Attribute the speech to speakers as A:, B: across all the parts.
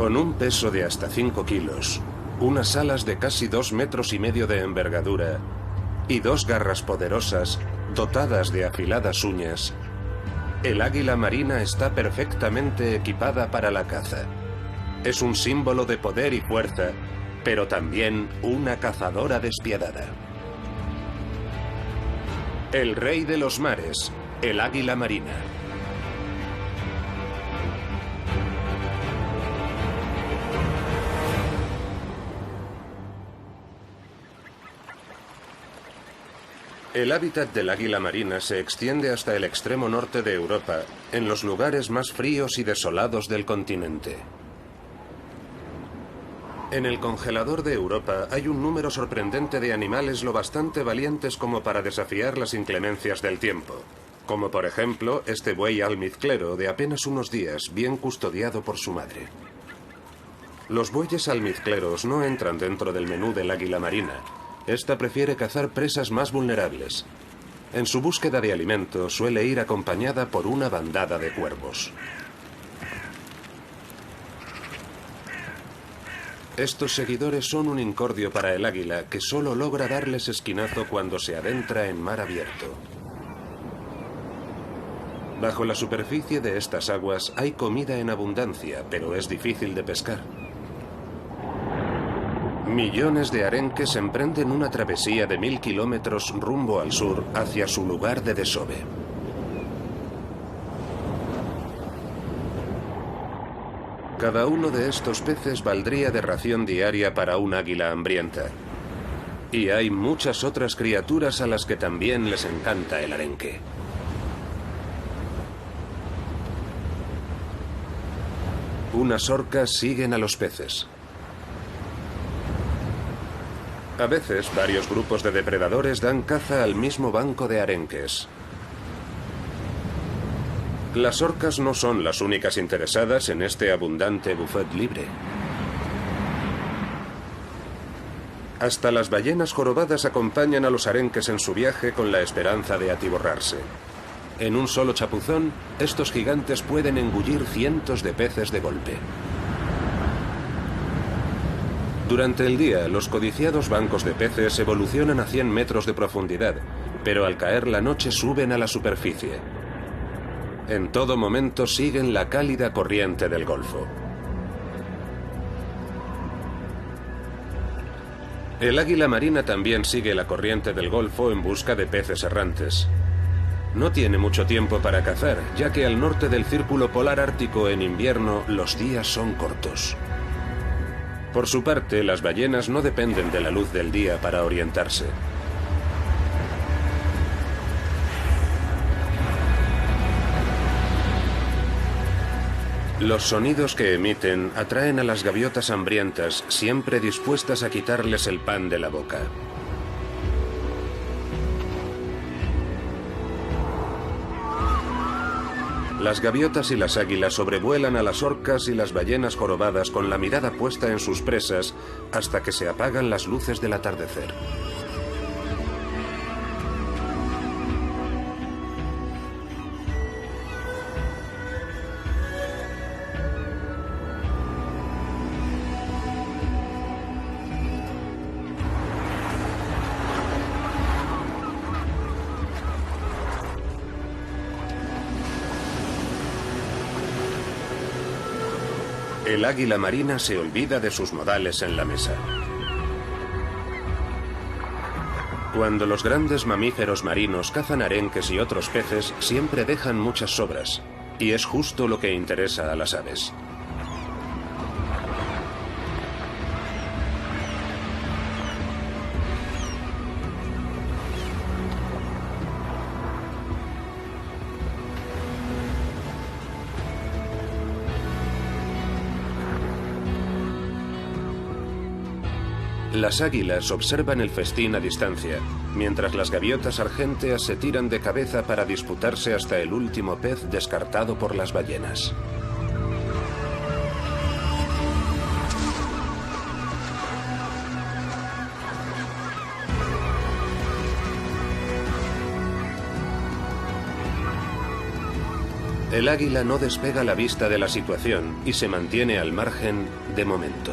A: Con un peso de hasta 5 kilos, unas alas de casi 2,5 metros de envergadura y 2 garras poderosas dotadas de afiladas uñas, el águila marina está perfectamente equipada para la caza. Es un símbolo de poder y fuerza, pero también una cazadora despiadada. El rey de los mares, el águila marina. El hábitat del águila marina se extiende hasta el extremo norte de Europa, en los lugares más fríos y desolados del continente. En el congelador de Europa hay un número sorprendente de animales lo bastante valientes como para desafiar las inclemencias del tiempo, como por ejemplo este buey almizclero de apenas unos días, bien custodiado por su madre. Los bueyes almizcleros no entran dentro del menú del águila marina. Esta prefiere cazar presas más vulnerables. En su búsqueda de alimento suele ir acompañada por una bandada de cuervos. Estos seguidores son un incordio para el águila, que solo logra darles esquinazo cuando se adentra en mar abierto. Bajo la superficie de estas aguas hay comida en abundancia, pero es difícil de pescar. Millones de arenques emprenden una travesía de 1000 kilómetros rumbo al sur hacia su lugar de desove. Cada uno de estos peces valdría de ración diaria para un águila hambrienta. Y hay muchas otras criaturas a las que también les encanta el arenque. Unas orcas siguen a los peces. A veces, varios grupos de depredadores dan caza al mismo banco de arenques. Las orcas no son las únicas interesadas en este abundante buffet libre. Hasta las ballenas jorobadas acompañan a los arenques en su viaje con la esperanza de atiborrarse. En un solo chapuzón, estos gigantes pueden engullir cientos de peces de golpe. Durante el día, los codiciados bancos de peces evolucionan a 100 metros de profundidad, pero al caer la noche suben a la superficie. En todo momento siguen la cálida corriente del Golfo. El águila marina también sigue la corriente del Golfo en busca de peces errantes. No tiene mucho tiempo para cazar, ya que al norte del Círculo Polar Ártico en invierno los días son cortos. Por su parte, las ballenas no dependen de la luz del día para orientarse. Los sonidos que emiten atraen a las gaviotas hambrientas, siempre dispuestas a quitarles el pan de la boca. Las gaviotas y las águilas sobrevuelan a las orcas y las ballenas jorobadas con la mirada puesta en sus presas hasta que se apagan las luces del atardecer. El águila marina se olvida de sus modales en la mesa. Cuando los grandes mamíferos marinos cazan arenques y otros peces, siempre dejan muchas sobras, y es justo lo que interesa a las aves. Las águilas observan el festín a distancia, mientras las gaviotas argénteas se tiran de cabeza para disputarse hasta el último pez descartado por las ballenas. El águila no despega la vista de la situación y se mantiene al margen de momento.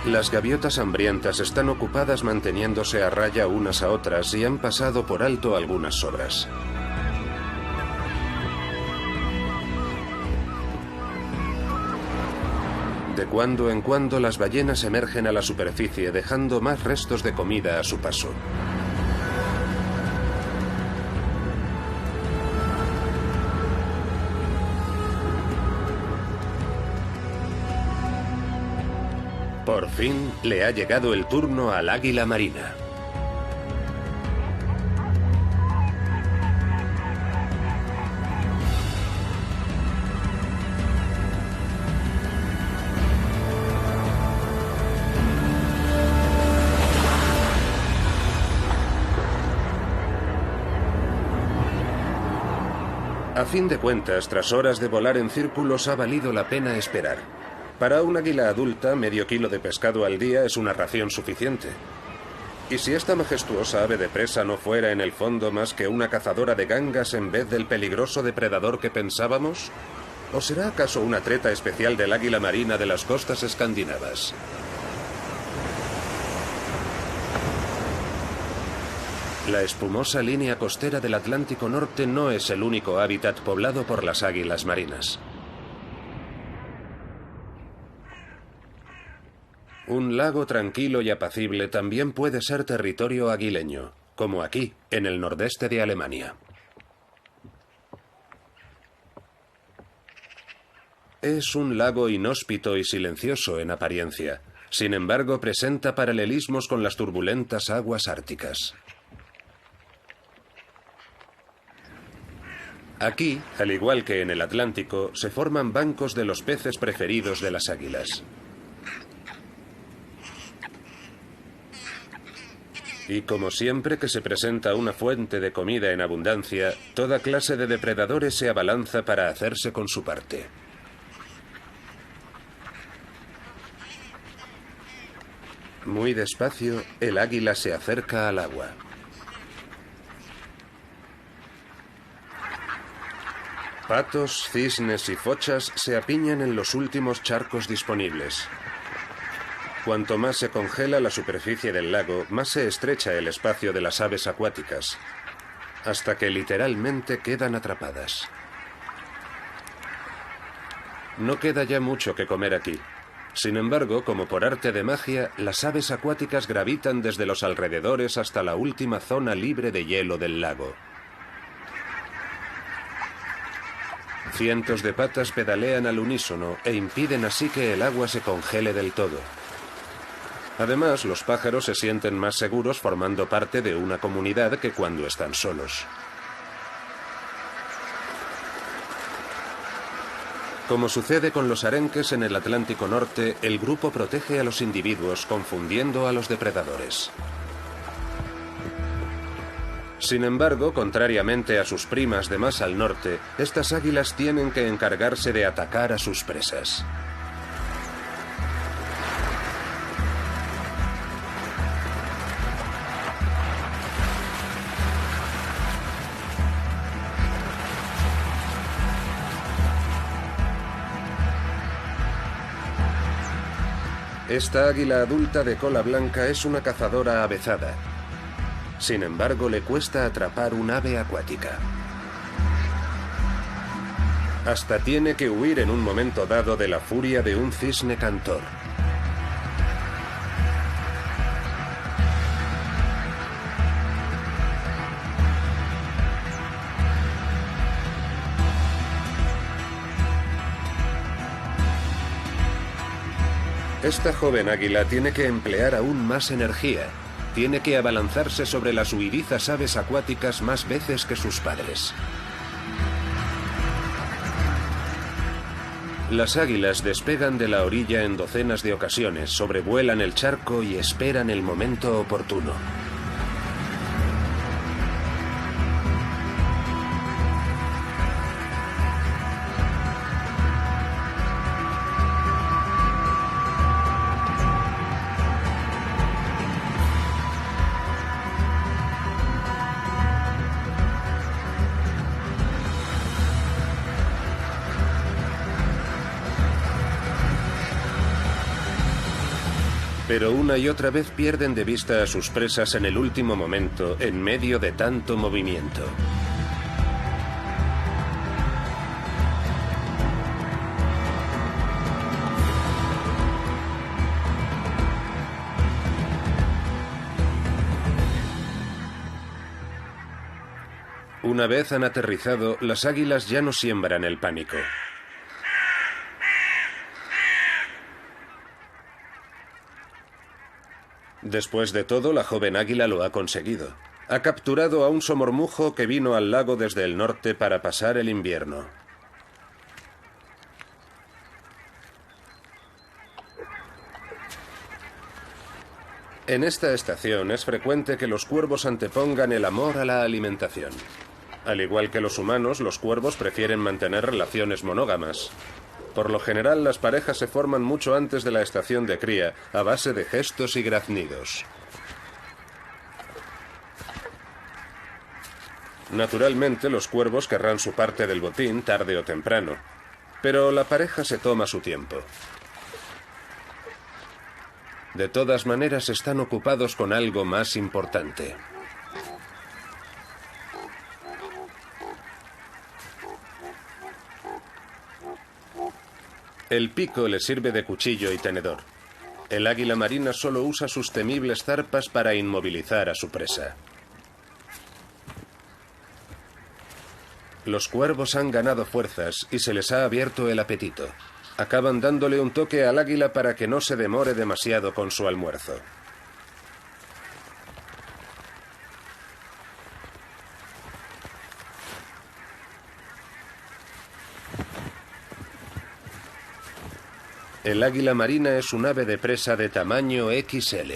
A: Las gaviotas hambrientas están ocupadas manteniéndose a raya unas a otras y han pasado por alto algunas sobras. De cuando en cuando las ballenas emergen a la superficie dejando más restos de comida a su paso. Por fin le ha llegado el turno al águila marina. A fin de cuentas, tras horas de volar en círculos, ha valido la pena esperar. Para un águila adulta, medio kilo de pescado al día es una ración suficiente. ¿Y si esta majestuosa ave de presa no fuera en el fondo más que una cazadora de gangas en vez del peligroso depredador que pensábamos? ¿O será acaso una treta especial del águila marina de las costas escandinavas? La espumosa línea costera del Atlántico Norte no es el único hábitat poblado por las águilas marinas. Un lago tranquilo y apacible también puede ser territorio aguileño, como aquí, en el nordeste de Alemania. Es un lago inhóspito y silencioso en apariencia. Sin embargo, presenta paralelismos con las turbulentas aguas árticas. Aquí, al igual que en el Atlántico, se forman bancos de los peces preferidos de las águilas. Y como siempre que se presenta una fuente de comida en abundancia, toda clase de depredadores se abalanza para hacerse con su parte. Muy despacio, el águila se acerca al agua. Patos, cisnes y fochas se apiñan en los últimos charcos disponibles. Cuanto más se congela la superficie del lago, más se estrecha el espacio de las aves acuáticas, hasta que literalmente quedan atrapadas. No queda ya mucho que comer aquí. Sin embargo, como por arte de magia, las aves acuáticas gravitan desde los alrededores hasta la última zona libre de hielo del lago. Cientos de patas pedalean al unísono e impiden así que el agua se congele del todo. Además, los pájaros se sienten más seguros formando parte de una comunidad que cuando están solos. Como sucede con los arenques en el Atlántico Norte, el grupo protege a los individuos confundiendo a los depredadores. Sin embargo, contrariamente a sus primas de más al norte, estas águilas tienen que encargarse de atacar a sus presas. Esta águila adulta de cola blanca es una cazadora avezada. Sin embargo, le cuesta atrapar un ave acuática. Hasta tiene que huir en un momento dado de la furia de un cisne cantor. Esta joven águila tiene que emplear aún más energía. Tiene que abalanzarse sobre las huidizas aves acuáticas más veces que sus padres. Las águilas despegan de la orilla en docenas de ocasiones, sobrevuelan el charco y esperan el momento oportuno. Pero una y otra vez pierden de vista a sus presas en el último momento, en medio de tanto movimiento. Una vez han aterrizado, las águilas ya no siembran el pánico. Después de todo, la joven águila lo ha conseguido. Ha capturado a un somormujo que vino al lago desde el norte para pasar el invierno. En esta estación es frecuente que los cuervos antepongan el amor a la alimentación. Al igual que los humanos, los cuervos prefieren mantener relaciones monógamas. Por lo general, las parejas se forman mucho antes de la estación de cría, a base de gestos y graznidos. Naturalmente, los cuervos querrán su parte del botín tarde o temprano, pero la pareja se toma su tiempo. De todas maneras, están ocupados con algo más importante. El pico le sirve de cuchillo y tenedor. El águila marina solo usa sus temibles zarpas para inmovilizar a su presa. Los cuervos han ganado fuerzas y se les ha abierto el apetito. Acaban dándole un toque al águila para que no se demore demasiado con su almuerzo. El águila marina es un ave de presa de tamaño XL.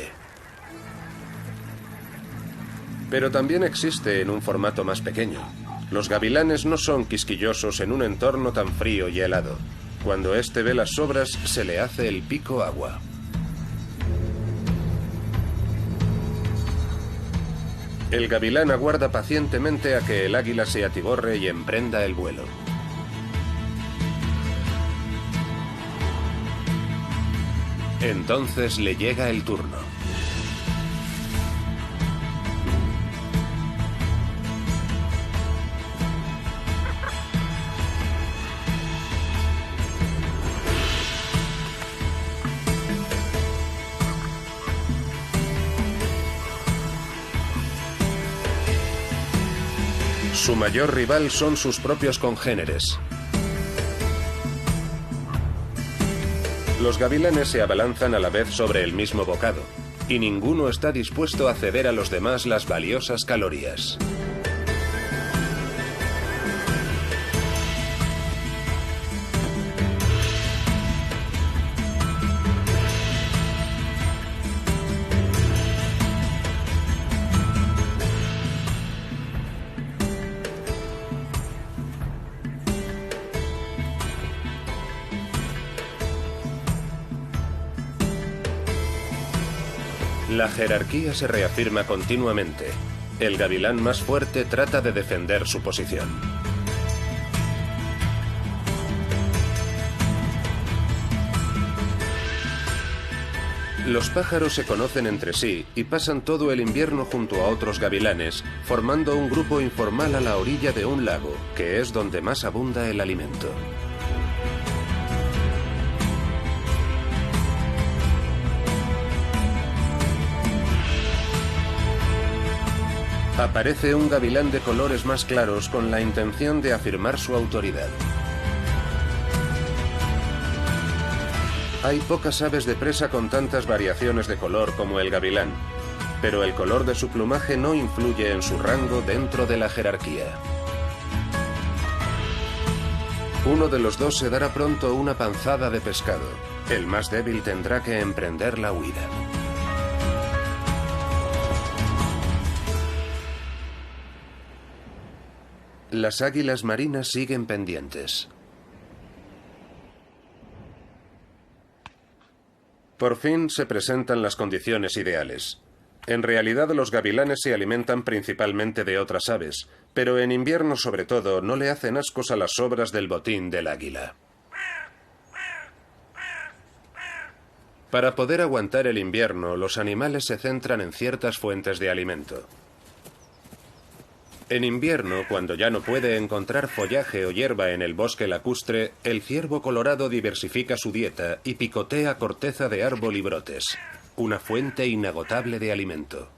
A: Pero también existe en un formato más pequeño. Los gavilanes no son quisquillosos en un entorno tan frío y helado. Cuando éste ve las sobras, se le hace el pico agua. El gavilán aguarda pacientemente a que el águila se atiborre y emprenda el vuelo. Entonces le llega el turno. Su mayor rival son sus propios congéneres. Los gavilanes se abalanzan a la vez sobre el mismo bocado, y ninguno está dispuesto a ceder a los demás las valiosas calorías. La jerarquía se reafirma continuamente. El gavilán más fuerte trata de defender su posición. Los pájaros se conocen entre sí y pasan todo el invierno junto a otros gavilanes, formando un grupo informal a la orilla de un lago, que es donde más abunda el alimento. Aparece un gavilán de colores más claros con la intención de afirmar su autoridad. Hay pocas aves de presa con tantas variaciones de color como el gavilán, pero el color de su plumaje no influye en su rango dentro de la jerarquía. Uno de los dos se dará pronto una panzada de pescado. El más débil tendrá que emprender la huida. Las águilas marinas siguen pendientes. Por fin se presentan las condiciones ideales. En realidad los gavilanes se alimentan principalmente de otras aves, pero en invierno sobre todo no le hacen ascos a las sobras del botín del águila. Para poder aguantar el invierno, los animales se centran en ciertas fuentes de alimento. En invierno, cuando ya no puede encontrar follaje o hierba en el bosque lacustre, el ciervo colorado diversifica su dieta y picotea corteza de árbol y brotes, una fuente inagotable de alimento.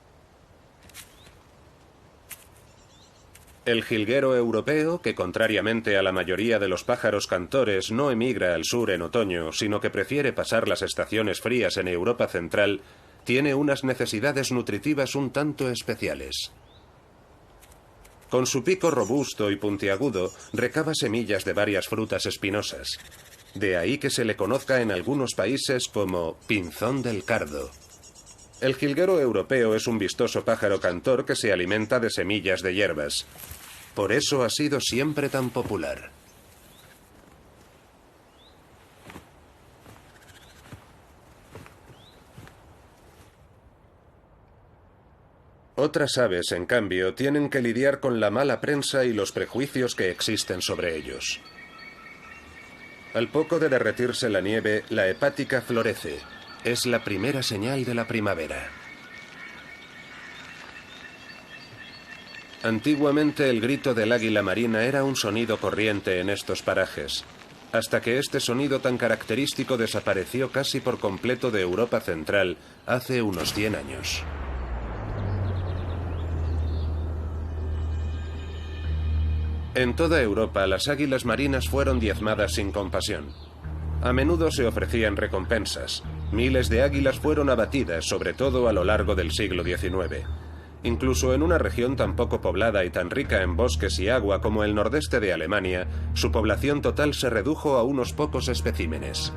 A: El jilguero europeo, que contrariamente a la mayoría de los pájaros cantores no emigra al sur en otoño, sino que prefiere pasar las estaciones frías en Europa central, tiene unas necesidades nutritivas un tanto especiales. Con su pico robusto y puntiagudo, recaba semillas de varias frutas espinosas. De ahí que se le conozca en algunos países como pinzón del cardo. El jilguero europeo es un vistoso pájaro cantor que se alimenta de semillas de hierbas. Por eso ha sido siempre tan popular. Otras aves, en cambio, tienen que lidiar con la mala prensa y los prejuicios que existen sobre ellos. Al poco de derretirse la nieve, la hepática florece. Es la primera señal de la primavera. Antiguamente el grito del águila marina era un sonido corriente en estos parajes, hasta que este sonido tan característico desapareció casi por completo de Europa central hace unos 100 años. En toda Europa, las águilas marinas fueron diezmadas sin compasión. A menudo se ofrecían recompensas. Miles de águilas fueron abatidas, sobre todo a lo largo del siglo XIX. Incluso en una región tan poco poblada y tan rica en bosques y agua como el nordeste de Alemania, su población total se redujo a unos pocos especímenes.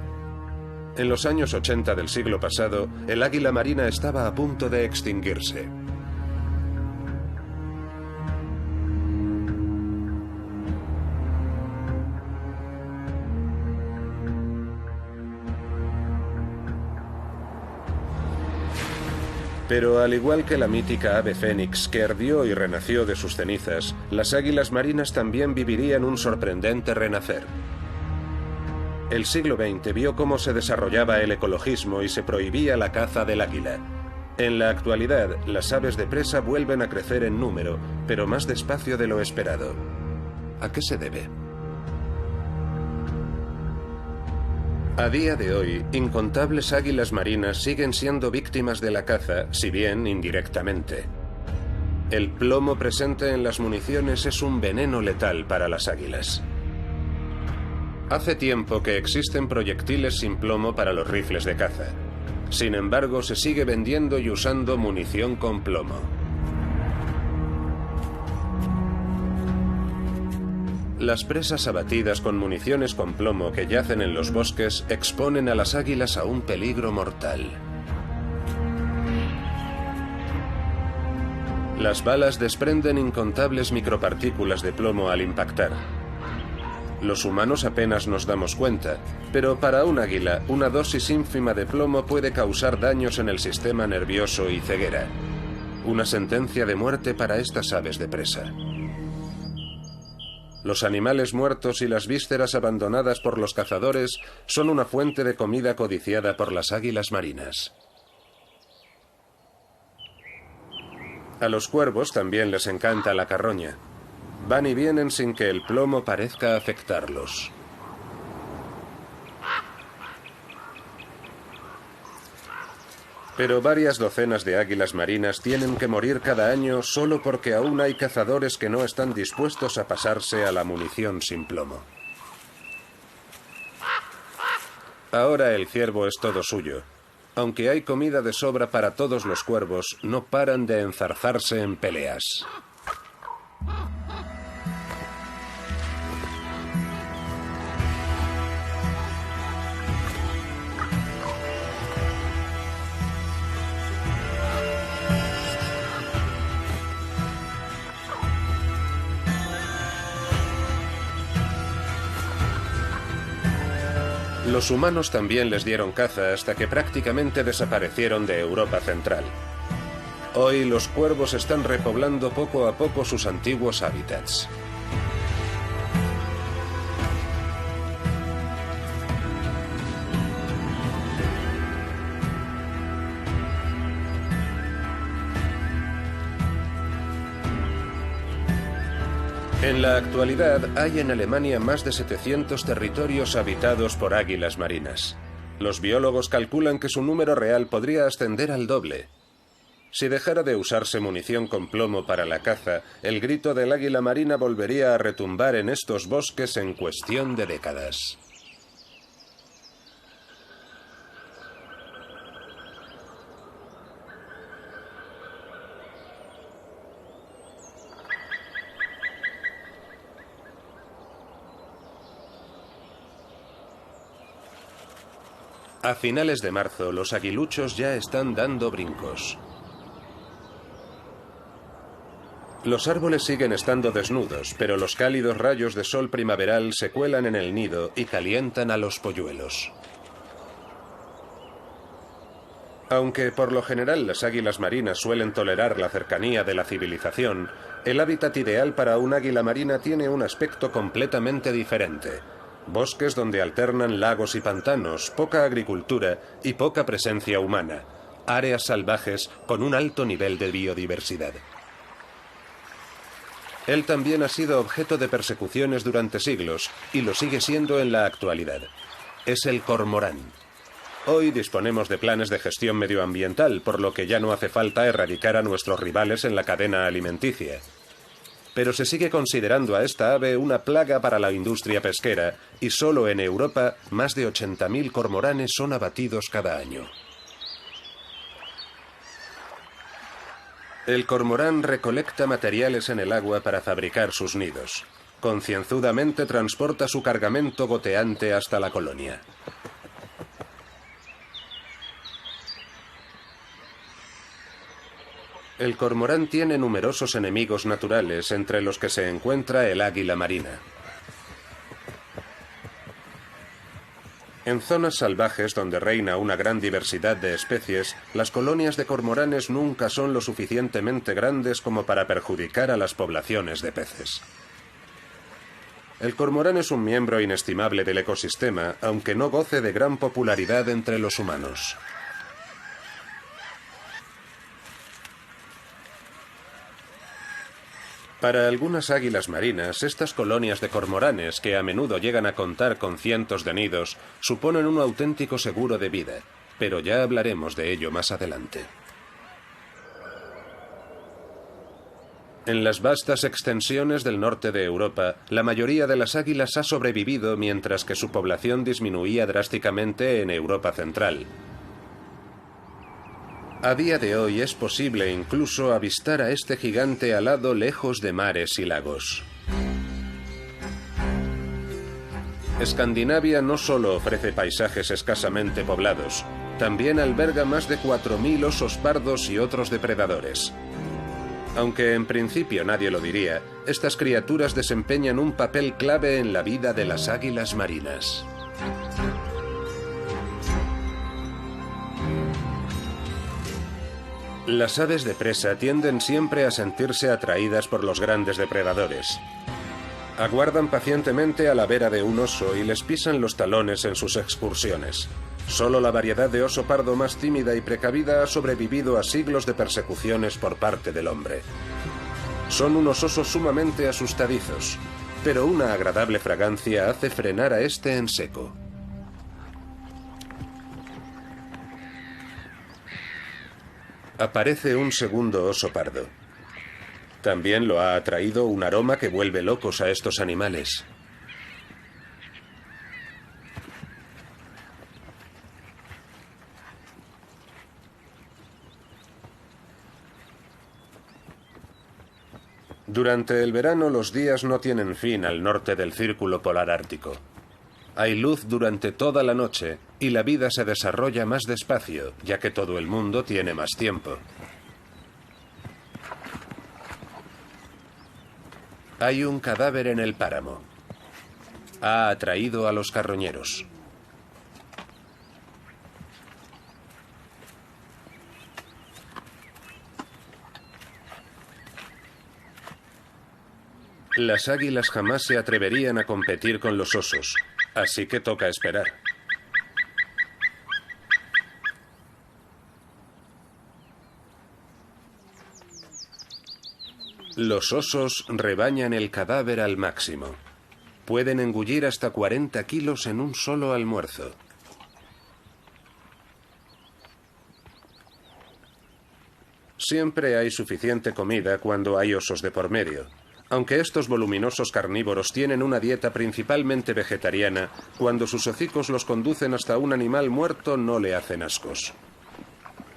A: En los años 80 del siglo pasado, el águila marina estaba a punto de extinguirse. Pero al igual que la mítica ave fénix que ardió y renació de sus cenizas, las águilas marinas también vivirían un sorprendente renacer. El siglo XX vio cómo se desarrollaba el ecologismo y se prohibía la caza del águila. En la actualidad, las aves de presa vuelven a crecer en número, pero más despacio de lo esperado. ¿A qué se debe? A día de hoy, incontables águilas marinas siguen siendo víctimas de la caza, si bien indirectamente. El plomo presente en las municiones es un veneno letal para las águilas. Hace tiempo que existen proyectiles sin plomo para los rifles de caza. Sin embargo, se sigue vendiendo y usando munición con plomo. Las presas abatidas con municiones con plomo que yacen en los bosques exponen a las águilas a un peligro mortal. Las balas desprenden incontables micropartículas de plomo al impactar. Los humanos apenas nos damos cuenta, pero para un águila, una dosis ínfima de plomo puede causar daños en el sistema nervioso y ceguera. Una sentencia de muerte para estas aves de presa. Los animales muertos y las vísceras abandonadas por los cazadores son una fuente de comida codiciada por las águilas marinas. A los cuervos también les encanta la carroña. Van y vienen sin que el plomo parezca afectarlos. Pero varias docenas de águilas marinas tienen que morir cada año solo porque aún hay cazadores que no están dispuestos a pasarse a la munición sin plomo. Ahora el ciervo es todo suyo. Aunque hay comida de sobra para todos los cuervos, no paran de enzarzarse en peleas. Los humanos también les dieron caza hasta que prácticamente desaparecieron de Europa central. Hoy los cuervos están repoblando poco a poco sus antiguos hábitats. En la actualidad hay en Alemania más de 700 territorios habitados por águilas marinas. Los biólogos calculan que su número real podría ascender al doble. Si dejara de usarse munición con plomo para la caza, el grito del águila marina volvería a retumbar en estos bosques en cuestión de décadas. A finales de marzo, los aguiluchos ya están dando brincos. Los árboles siguen estando desnudos, pero los cálidos rayos de sol primaveral se cuelan en el nido y calientan a los polluelos. Aunque por lo general las águilas marinas suelen tolerar la cercanía de la civilización, el hábitat ideal para un águila marina tiene un aspecto completamente diferente. Bosques donde alternan lagos y pantanos, poca agricultura y poca presencia humana. Áreas salvajes con un alto nivel de biodiversidad. Él también ha sido objeto de persecuciones durante siglos y lo sigue siendo en la actualidad. Es el cormorán. Hoy disponemos de planes de gestión medioambiental, por lo que ya no hace falta erradicar a nuestros rivales en la cadena alimenticia. Pero se sigue considerando a esta ave una plaga para la industria pesquera y solo en Europa más de 80.000 cormoranes son abatidos cada año. El cormorán recolecta materiales en el agua para fabricar sus nidos. Concienzudamente transporta su cargamento goteante hasta la colonia. El cormorán tiene numerosos enemigos naturales, entre los que se encuentra el águila marina. En zonas salvajes donde reina una gran diversidad de especies, las colonias de cormoranes nunca son lo suficientemente grandes como para perjudicar a las poblaciones de peces. El cormorán es un miembro inestimable del ecosistema, aunque no goce de gran popularidad entre los humanos. Para algunas águilas marinas, estas colonias de cormoranes, que a menudo llegan a contar con cientos de nidos, suponen un auténtico seguro de vida, pero ya hablaremos de ello más adelante. En las vastas extensiones del norte de Europa, la mayoría de las águilas ha sobrevivido mientras que su población disminuía drásticamente en Europa central. A día de hoy es posible incluso avistar a este gigante alado lejos de mares y lagos. Escandinavia no solo ofrece paisajes escasamente poblados, también alberga más de 4.000 osos pardos y otros depredadores. Aunque en principio nadie lo diría, estas criaturas desempeñan un papel clave en la vida de las águilas marinas. Las aves de presa tienden siempre a sentirse atraídas por los grandes depredadores. Aguardan pacientemente a la vera de un oso y les pisan los talones en sus excursiones. Solo la variedad de oso pardo más tímida y precavida ha sobrevivido a siglos de persecuciones por parte del hombre. Son unos osos sumamente asustadizos, pero una agradable fragancia hace frenar a este en seco. Aparece un segundo oso pardo. También lo ha atraído un aroma que vuelve locos a estos animales. Durante el verano los días no tienen fin al norte del Círculo Polar Ártico. Hay luz durante toda la noche y la vida se desarrolla más despacio, ya que todo el mundo tiene más tiempo. Hay un cadáver en el páramo. Ha atraído a los carroñeros. Las águilas jamás se atreverían a competir con los osos, así que toca esperar. Los osos rebañan el cadáver al máximo. Pueden engullir hasta 40 kilos en un solo almuerzo. Siempre hay suficiente comida cuando hay osos de por medio. Aunque estos voluminosos carnívoros tienen una dieta principalmente vegetariana, cuando sus hocicos los conducen hasta un animal muerto no le hacen ascos.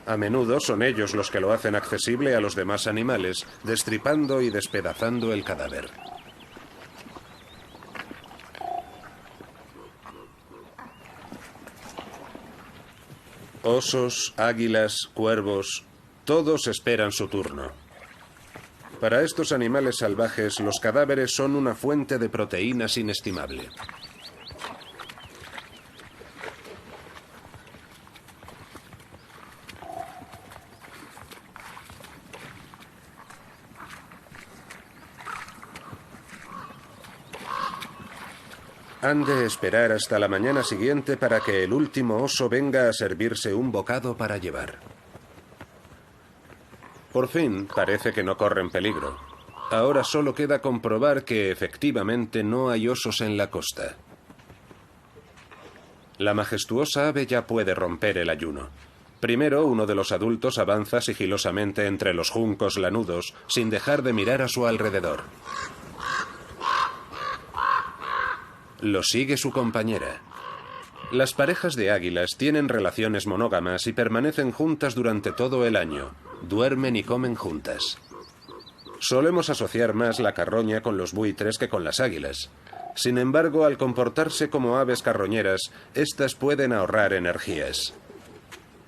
A: A menudo son ellos los que lo hacen accesible a los demás animales, destripando y despedazando el cadáver. Osos, águilas, cuervos, todos esperan su turno. Para estos animales salvajes, los cadáveres son una fuente de proteínas inestimable. Han de esperar hasta la mañana siguiente para que el último oso venga a servirse un bocado para llevar. Por fin, parece que no corren peligro. Ahora solo queda comprobar que efectivamente no hay osos en la costa. La majestuosa ave ya puede romper el ayuno. Primero, uno de los adultos avanza sigilosamente entre los juncos lanudos, sin dejar de mirar a su alrededor. Lo sigue su compañera. Las parejas de águilas tienen relaciones monógamas y permanecen juntas durante todo el año. Duermen y comen juntas. Solemos asociar más la carroña con los buitres que con las águilas. Sin embargo, al comportarse como aves carroñeras, estas pueden ahorrar energías.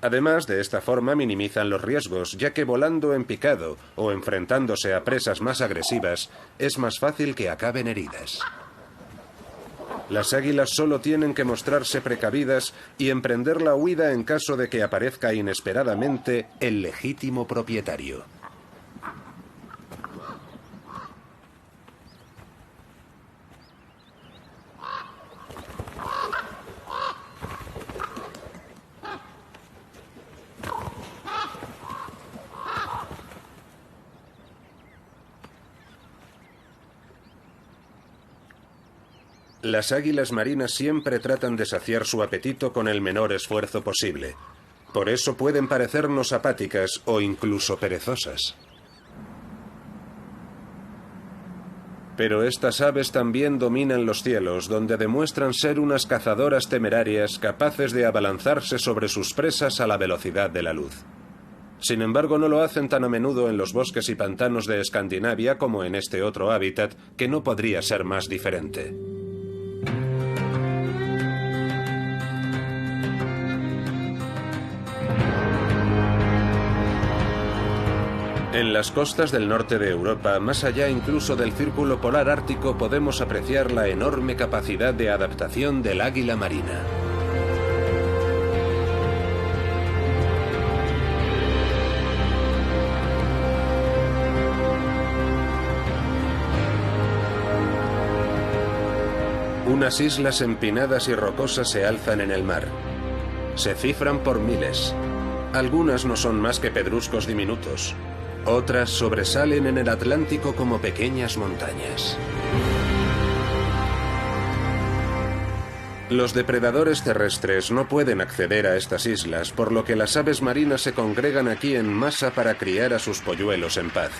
A: Además, de esta forma minimizan los riesgos, ya que volando en picado o enfrentándose a presas más agresivas, es más fácil que acaben heridas. Las águilas solo tienen que mostrarse precavidas y emprender la huida en caso de que aparezca inesperadamente el legítimo propietario. Las águilas marinas siempre tratan de saciar su apetito con el menor esfuerzo posible. Por eso pueden parecernos apáticas o incluso perezosas. Pero estas aves también dominan los cielos, donde demuestran ser unas cazadoras temerarias capaces de abalanzarse sobre sus presas a la velocidad de la luz. Sin embargo, no lo hacen tan a menudo en los bosques y pantanos de Escandinavia como en este otro hábitat, que no podría ser más diferente. En las costas del norte de Europa, más allá incluso del círculo polar ártico, podemos apreciar la enorme capacidad de adaptación del águila marina. Unas islas empinadas y rocosas se alzan en el mar. Se cifran por miles. Algunas no son más que pedruscos diminutos. Otras sobresalen en el Atlántico como pequeñas montañas. Los depredadores terrestres no pueden acceder a estas islas, por lo que las aves marinas se congregan aquí en masa para criar a sus polluelos en paz.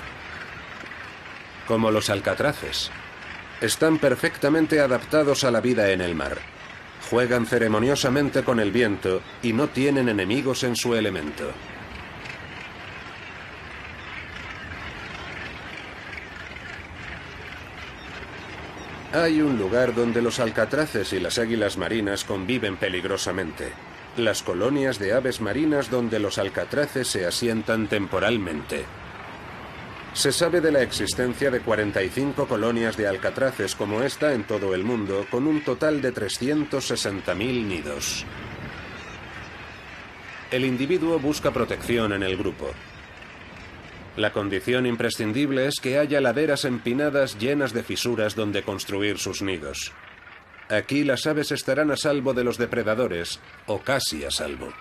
A: Como los alcatraces. Están perfectamente adaptados a la vida en el mar. Juegan ceremoniosamente con el viento y no tienen enemigos en su elemento. Hay un lugar donde los alcatraces y las águilas marinas conviven peligrosamente. Las colonias de aves marinas donde los alcatraces se asientan temporalmente. Se sabe de la existencia de 45 colonias de alcatraces como esta en todo el mundo, con un total de 360.000 nidos. El individuo busca protección en el grupo. La condición imprescindible es que haya laderas empinadas llenas de fisuras donde construir sus nidos. Aquí las aves estarán a salvo de los depredadores, o casi a salvo.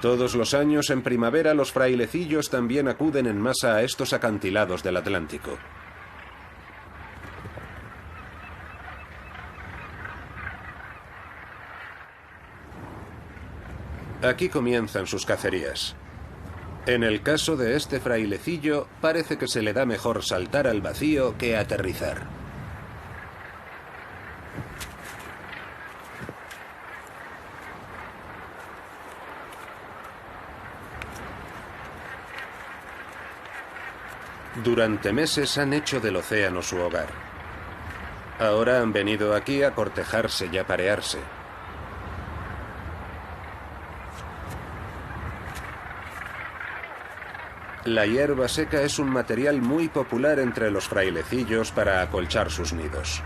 A: Todos los años en primavera los frailecillos también acuden en masa a estos acantilados del Atlántico. Aquí comienzan sus cacerías. En el caso de este frailecillo, parece que se le da mejor saltar al vacío que aterrizar. Durante meses han hecho del océano su hogar. Ahora han venido aquí a cortejarse y a parearse. La hierba seca es un material muy popular entre los frailecillos para acolchar sus nidos.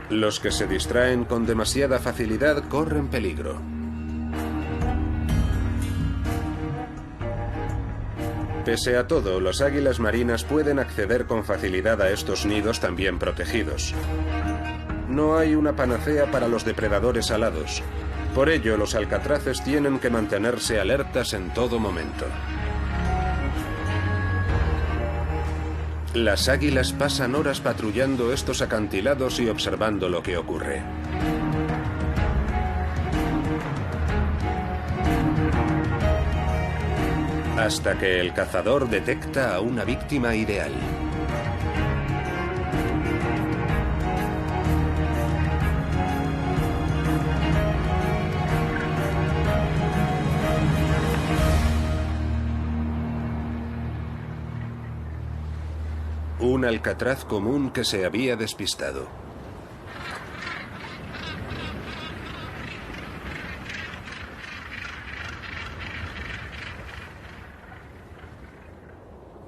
A: Los que se distraen con demasiada facilidad corren peligro. Pese a todo, las águilas marinas pueden acceder con facilidad a estos nidos también protegidos. No hay una panacea para los depredadores alados. Por ello, los alcatraces tienen que mantenerse alertas en todo momento. Las águilas pasan horas patrullando estos acantilados y observando lo que ocurre. Hasta que el cazador detecta a una víctima ideal. Un alcatraz común que se había despistado.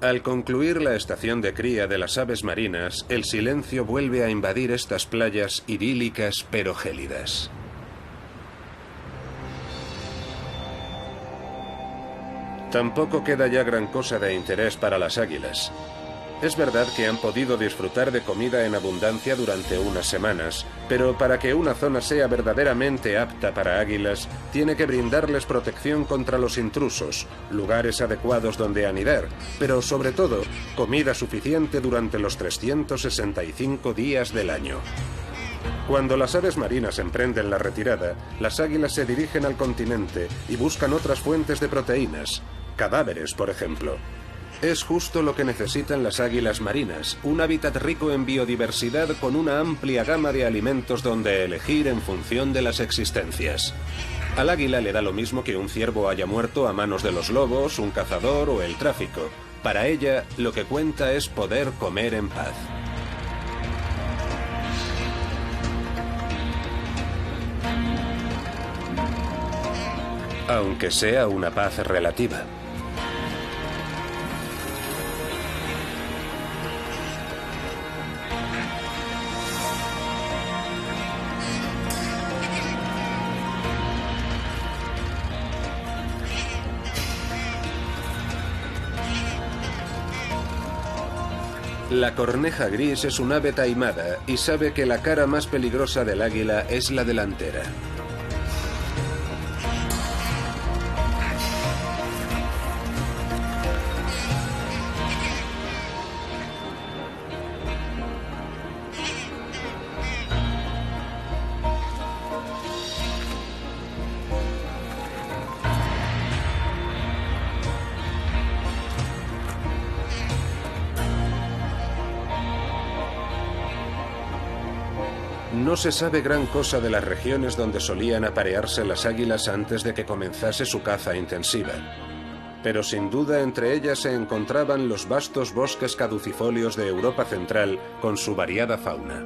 A: Al concluir la estación de cría de las aves marinas, el silencio vuelve a invadir estas playas idílicas pero gélidas. Tampoco queda ya gran cosa de interés para las águilas. Es verdad que han podido disfrutar de comida en abundancia durante unas semanas, pero para que una zona sea verdaderamente apta para águilas, tiene que brindarles protección contra los intrusos, lugares adecuados donde anidar, pero sobre todo, comida suficiente durante los 365 días del año. Cuando las aves marinas emprenden la retirada, las águilas se dirigen al continente y buscan otras fuentes de proteínas, cadáveres, por ejemplo. Es justo lo que necesitan las águilas marinas, un hábitat rico en biodiversidad con una amplia gama de alimentos donde elegir en función de las existencias. Al águila le da lo mismo que un ciervo haya muerto a manos de los lobos, un cazador o el tráfico. Para ella, lo que cuenta es poder comer en paz. Aunque sea una paz relativa. La corneja gris es un ave taimada y sabe que la cara más peligrosa del águila es la delantera. No se sabe gran cosa de las regiones donde solían aparearse las águilas antes de que comenzase su caza intensiva. Pero sin duda entre ellas se encontraban los vastos bosques caducifolios de Europa Central con su variada fauna.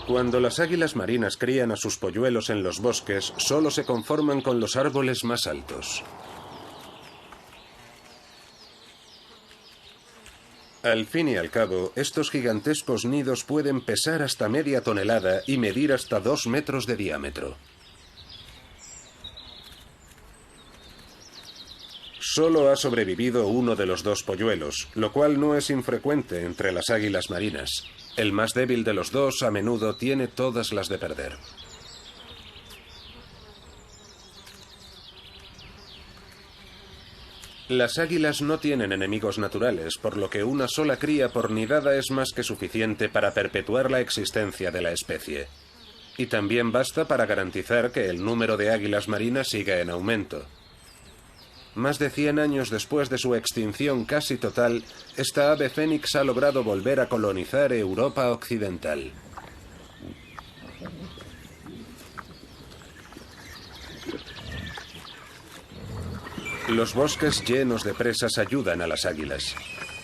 A: Cuando las águilas marinas crían a sus polluelos en los bosques, solo se conforman con los árboles más altos. Al fin y al cabo, estos gigantescos nidos pueden pesar hasta media tonelada y medir hasta 2 metros de diámetro. Solo ha sobrevivido uno de los dos polluelos, lo cual no es infrecuente entre las águilas marinas. El más débil de los dos a menudo tiene todas las de perder. Las águilas no tienen enemigos naturales, por lo que una sola cría por nidada es más que suficiente para perpetuar la existencia de la especie. Y también basta para garantizar que el número de águilas marinas siga en aumento. Más de 100 años después de su extinción casi total, esta ave fénix ha logrado volver a colonizar Europa occidental. Los bosques llenos de presas ayudan a las águilas.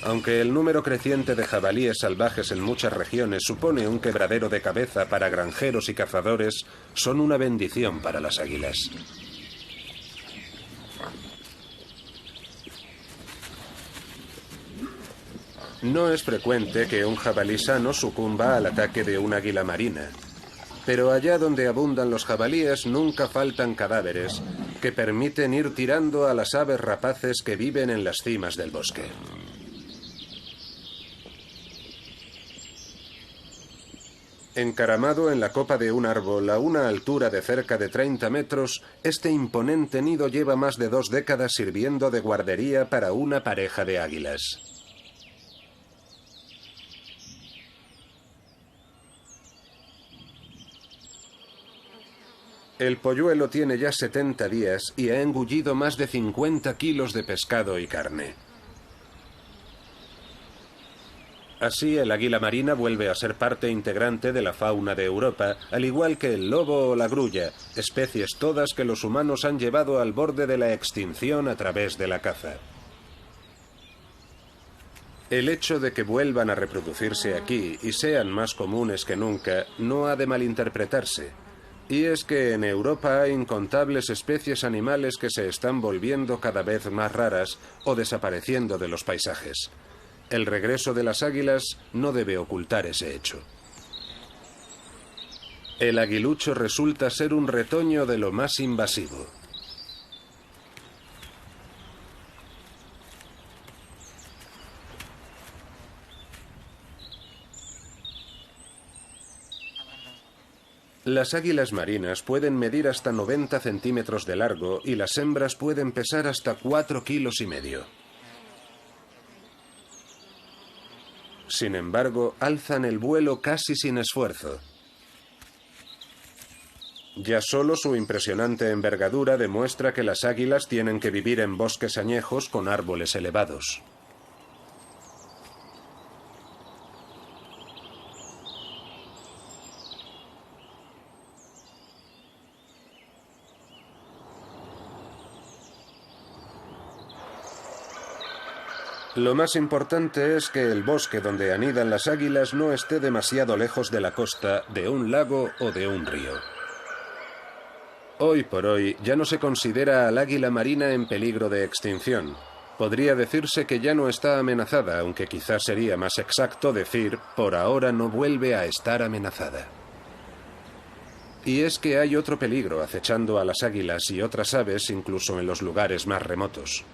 A: Aunque el número creciente de jabalíes salvajes en muchas regiones supone un quebradero de cabeza para granjeros y cazadores, son una bendición para las águilas. No es frecuente que un jabalí sano sucumba al ataque de un águila marina. Pero allá donde abundan los jabalíes nunca faltan cadáveres que permiten ir tirando a las aves rapaces que viven en las cimas del bosque. Encaramado en la copa de un árbol a una altura de cerca de 30 metros, este imponente nido lleva más de 2 décadas sirviendo de guardería para una pareja de águilas. El polluelo tiene ya 70 días y ha engullido más de 50 kilos de pescado y carne. Así, el águila marina vuelve a ser parte integrante de la fauna de Europa, al igual que el lobo o la grulla, especies todas que los humanos han llevado al borde de la extinción a través de la caza. El hecho de que vuelvan a reproducirse aquí y sean más comunes que nunca no ha de malinterpretarse. Y es que en Europa hay incontables especies animales que se están volviendo cada vez más raras o desapareciendo de los paisajes. El regreso de las águilas no debe ocultar ese hecho. El aguilucho resulta ser un retoño de lo más invasivo. Las águilas marinas pueden medir hasta 90 centímetros de largo y las hembras pueden pesar hasta 4,5 kilos. Sin embargo, alzan el vuelo casi sin esfuerzo. Ya solo su impresionante envergadura demuestra que las águilas tienen que vivir en bosques añejos con árboles elevados. Lo más importante es que el bosque donde anidan las águilas no esté demasiado lejos de la costa, de un lago o de un río. Hoy por hoy ya no se considera al águila marina en peligro de extinción. Podría decirse que ya no está amenazada, aunque quizás sería más exacto decir, por ahora no vuelve a estar amenazada. Y es que hay otro peligro acechando a las águilas y otras aves incluso en los lugares más remotos.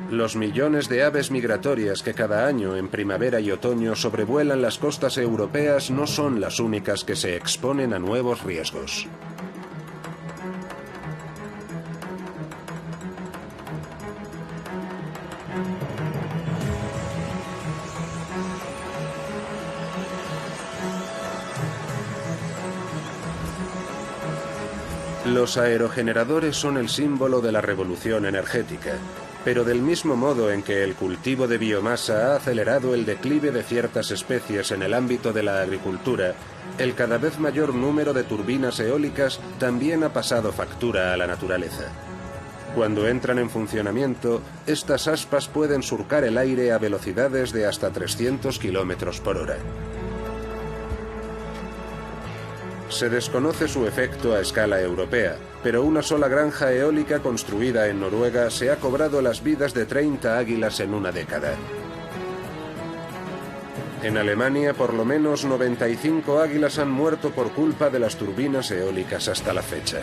A: Los millones de aves migratorias que cada año en primavera y otoño sobrevuelan las costas europeas no son las únicas que se exponen a nuevos riesgos. Los aerogeneradores son el símbolo de la revolución energética. Pero del mismo modo en que el cultivo de biomasa ha acelerado el declive de ciertas especies en el ámbito de la agricultura, el cada vez mayor número de turbinas eólicas también ha pasado factura a la naturaleza. Cuando entran en funcionamiento, estas aspas pueden surcar el aire a velocidades de hasta 300 kilómetros por hora. Se desconoce su efecto a escala europea, pero una sola granja eólica construida en Noruega se ha cobrado las vidas de 30 águilas en una década. En Alemania, por lo menos 95 águilas han muerto por culpa de las turbinas eólicas hasta la fecha.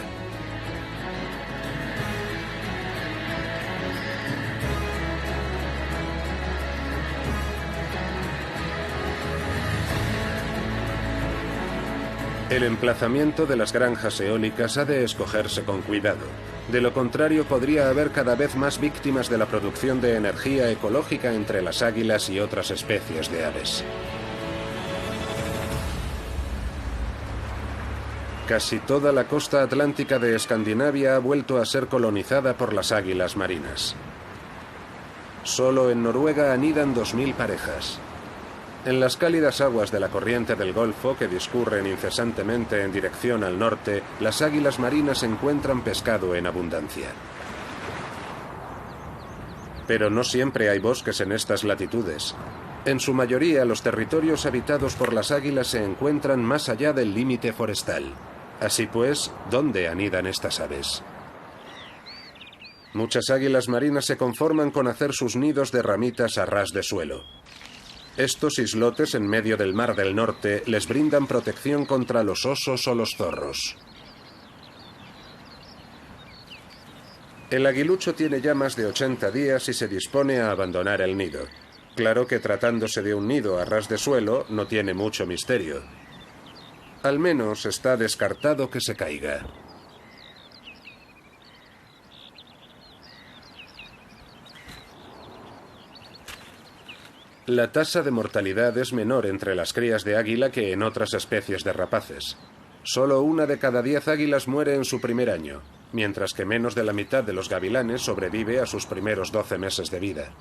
A: El emplazamiento de las granjas eólicas ha de escogerse con cuidado. De lo contrario, podría haber cada vez más víctimas de la producción de energía ecológica entre las águilas y otras especies de aves. Casi toda la costa atlántica de Escandinavia ha vuelto a ser colonizada por las águilas marinas. Solo en Noruega anidan 2000 parejas. En las cálidas aguas de la corriente del Golfo, que discurren incesantemente en dirección al norte, las águilas marinas encuentran pescado en abundancia. Pero no siempre hay bosques en estas latitudes. En su mayoría, los territorios habitados por las águilas se encuentran más allá del límite forestal. Así pues, ¿dónde anidan estas aves? Muchas águilas marinas se conforman con hacer sus nidos de ramitas a ras de suelo. Estos islotes en medio del Mar del Norte les brindan protección contra los osos o los zorros. El aguilucho tiene ya más de 80 días y se dispone a abandonar el nido. Claro que tratándose de un nido a ras de suelo no tiene mucho misterio. Al menos está descartado que se caiga. La tasa de mortalidad es menor entre las crías de águila que en otras especies de rapaces. Solo 1 de cada 10 águilas muere en su primer año, mientras que menos de la mitad de los gavilanes sobrevive a sus primeros 12 meses de vida.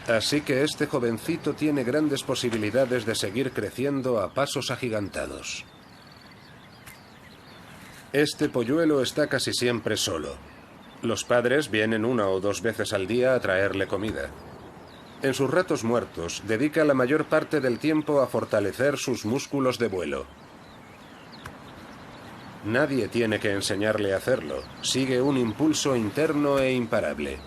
A: Así que este jovencito tiene grandes posibilidades de seguir creciendo a pasos agigantados. Este polluelo está casi siempre solo. Los padres vienen 1 o 2 veces al día a traerle comida. En sus ratos muertos, dedica la mayor parte del tiempo a fortalecer sus músculos de vuelo. Nadie tiene que enseñarle a hacerlo. Sigue un impulso interno e imparable.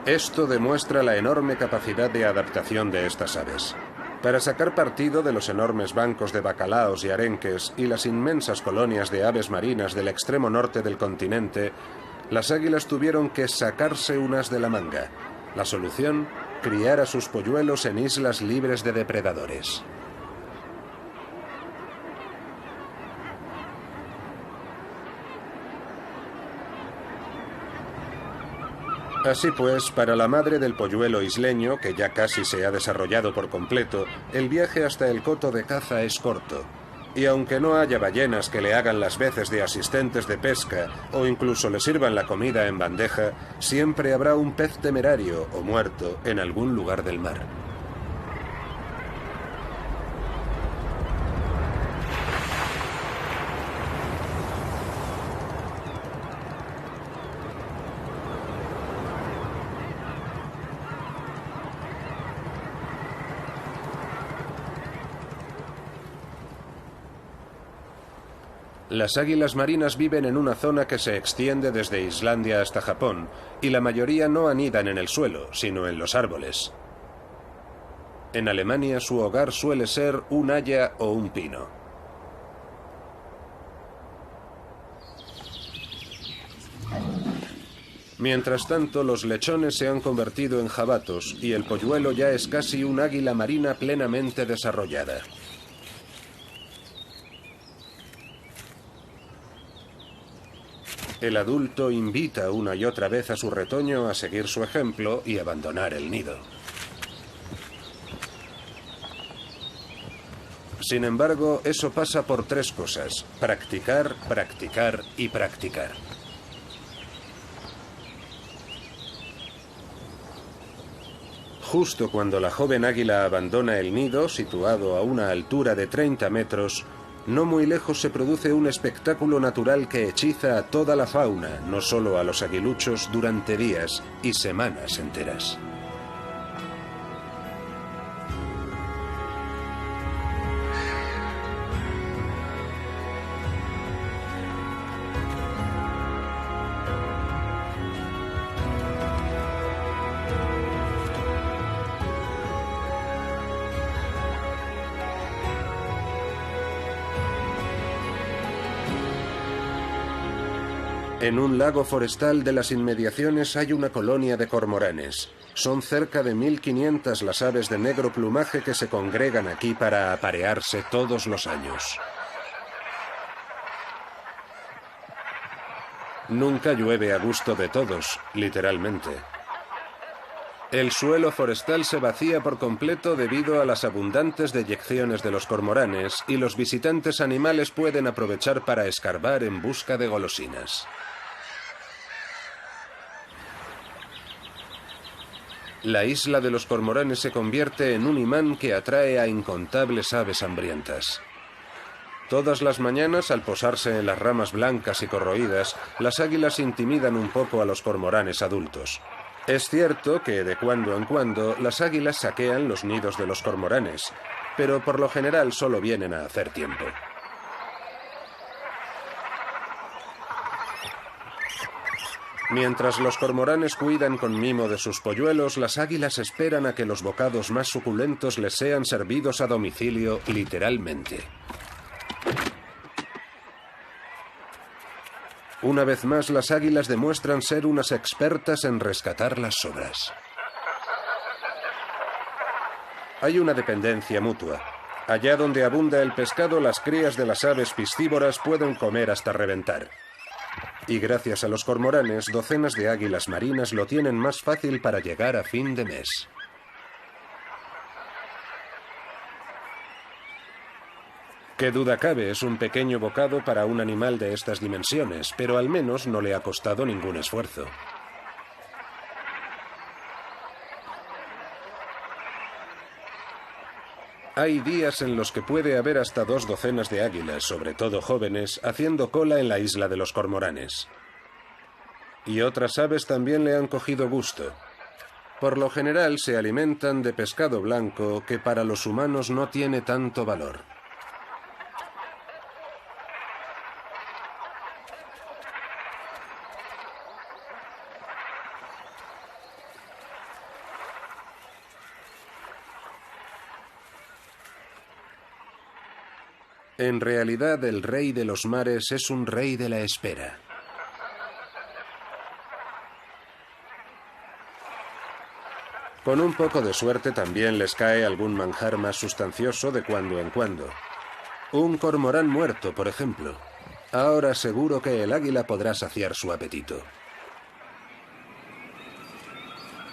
A: Esto demuestra la enorme capacidad de adaptación de estas aves. Para sacar partido de los enormes bancos de bacalaos y arenques y las inmensas colonias de aves marinas del extremo norte del continente, las águilas tuvieron que sacarse unas de la manga. La solución, criar a sus polluelos en islas libres de depredadores. Así pues, para la madre del polluelo isleño, que ya casi se ha desarrollado por completo, el viaje hasta el coto de caza es corto. Y aunque no haya ballenas que le hagan las veces de asistentes de pesca o incluso le sirvan la comida en bandeja, siempre habrá un pez temerario o muerto en algún lugar del mar. Las águilas marinas viven en una zona que se extiende desde Islandia hasta Japón, y la mayoría no anidan en el suelo, sino en los árboles. En Alemania su hogar suele ser un haya o un pino. Mientras tanto, los lechones se han convertido en jabatos y el polluelo ya es casi un águila marina plenamente desarrollada. El adulto invita una y otra vez a su retoño a seguir su ejemplo y abandonar el nido. Sin embargo, eso pasa por 3 cosas: practicar, practicar y practicar. Justo cuando la joven águila abandona el nido, situado a una altura de 30 metros, no muy lejos se produce un espectáculo natural que hechiza a toda la fauna, no solo a los aguiluchos, durante días y semanas enteras. En un lago forestal de las inmediaciones hay una colonia de cormoranes. Son cerca de 1500 las aves de negro plumaje que se congregan aquí para aparearse todos los años. Nunca llueve a gusto de todos, literalmente. El suelo forestal se vacía por completo debido a las abundantes deyecciones de los cormoranes y los visitantes animales pueden aprovechar para escarbar en busca de golosinas. La isla de los cormoranes se convierte en un imán que atrae a incontables aves hambrientas. Todas las mañanas, al posarse en las ramas blancas y corroídas, las águilas intimidan un poco a los cormoranes adultos. Es cierto que de cuando en cuando las águilas saquean los nidos de los cormoranes, pero por lo general solo vienen a hacer tiempo. Mientras los cormoranes cuidan con mimo de sus polluelos, las águilas esperan a que los bocados más suculentos les sean servidos a domicilio, literalmente. Una vez más, las águilas demuestran ser unas expertas en rescatar las sobras. Hay una dependencia mutua. Allá donde abunda el pescado, las crías de las aves piscívoras pueden comer hasta reventar. Y gracias a los cormoranes, docenas de águilas marinas lo tienen más fácil para llegar a fin de mes. Qué duda cabe, es un pequeño bocado para un animal de estas dimensiones, pero al menos no le ha costado ningún esfuerzo. Hay días en los que puede haber hasta 2 docenas de águilas, sobre todo jóvenes, haciendo cola en la isla de los cormoranes. Y otras aves también le han cogido gusto. Por lo general se alimentan de pescado blanco que para los humanos no tiene tanto valor. En realidad, el rey de los mares es un rey de la espera. Con un poco de suerte también les cae algún manjar más sustancioso de cuando en cuando. Un cormorán muerto, por ejemplo. Ahora seguro que el águila podrá saciar su apetito.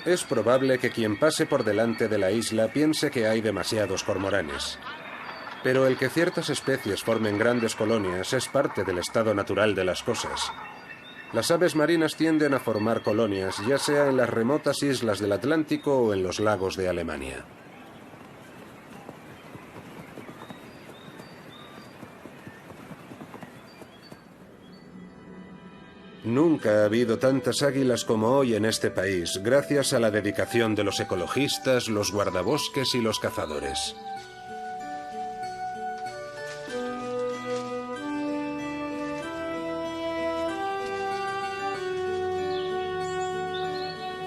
A: Es probable que quien pase por delante de la isla piense que hay demasiados cormoranes. Pero el que ciertas especies formen grandes colonias es parte del estado natural de las cosas. Las aves marinas tienden a formar colonias, ya sea en las remotas islas del Atlántico o en los lagos de Alemania. Nunca ha habido tantas águilas como hoy en este país, gracias a la dedicación de los ecologistas, los guardabosques y los cazadores.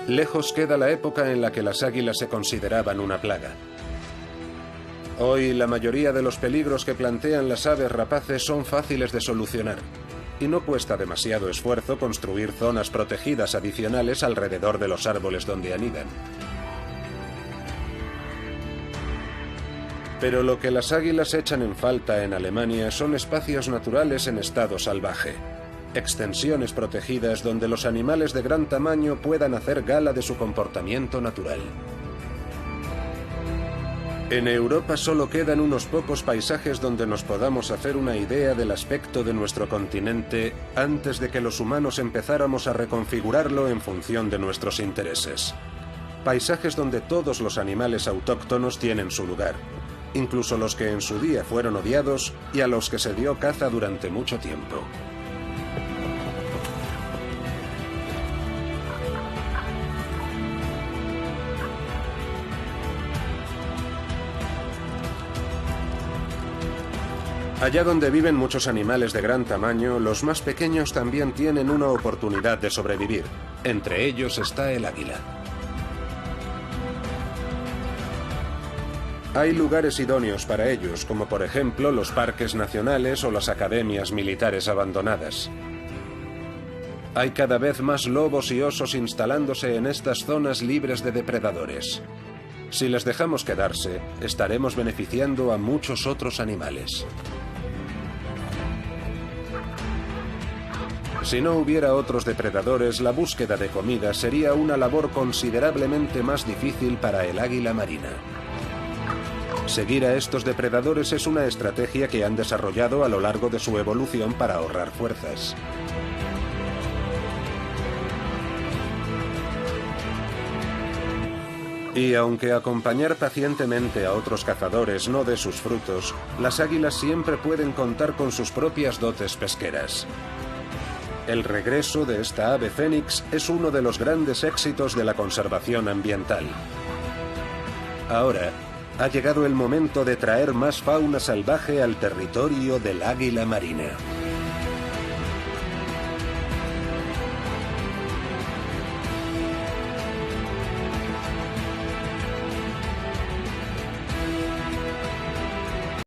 A: Lejos queda la época en la que las águilas se consideraban una plaga. Hoy la mayoría de los peligros que plantean las aves rapaces son fáciles de solucionar, y no cuesta demasiado esfuerzo construir zonas protegidas adicionales alrededor de los árboles donde anidan. Pero lo que las águilas echan en falta en Alemania son espacios naturales en estado salvaje. Extensiones protegidas donde los animales de gran tamaño puedan hacer gala de su comportamiento natural. En Europa solo quedan unos pocos paisajes donde nos podamos hacer una idea del aspecto de nuestro continente antes de que los humanos empezáramos a reconfigurarlo en función de nuestros intereses. Paisajes donde todos los animales autóctonos tienen su lugar, incluso los que en su día fueron odiados y a los que se dio caza durante mucho tiempo. Allá donde viven muchos animales de gran tamaño, los más pequeños también tienen una oportunidad de sobrevivir. Entre ellos está el águila. Hay lugares idóneos para ellos, como por ejemplo los parques nacionales o las academias militares abandonadas. Hay cada vez más lobos y osos instalándose en estas zonas libres de depredadores. Si les dejamos quedarse, estaremos beneficiando a muchos otros animales. Si no hubiera otros depredadores, la búsqueda de comida sería una labor considerablemente más difícil para el águila marina. Seguir a estos depredadores es una estrategia que han desarrollado a lo largo de su evolución para ahorrar fuerzas. Y aunque acompañar pacientemente a otros cazadores no dé sus frutos, las águilas siempre pueden contar con sus propias dotes pesqueras. El regreso de esta ave fénix es uno de los grandes éxitos de la conservación ambiental. Ahora, ha llegado el momento de traer más fauna salvaje al territorio del águila marina.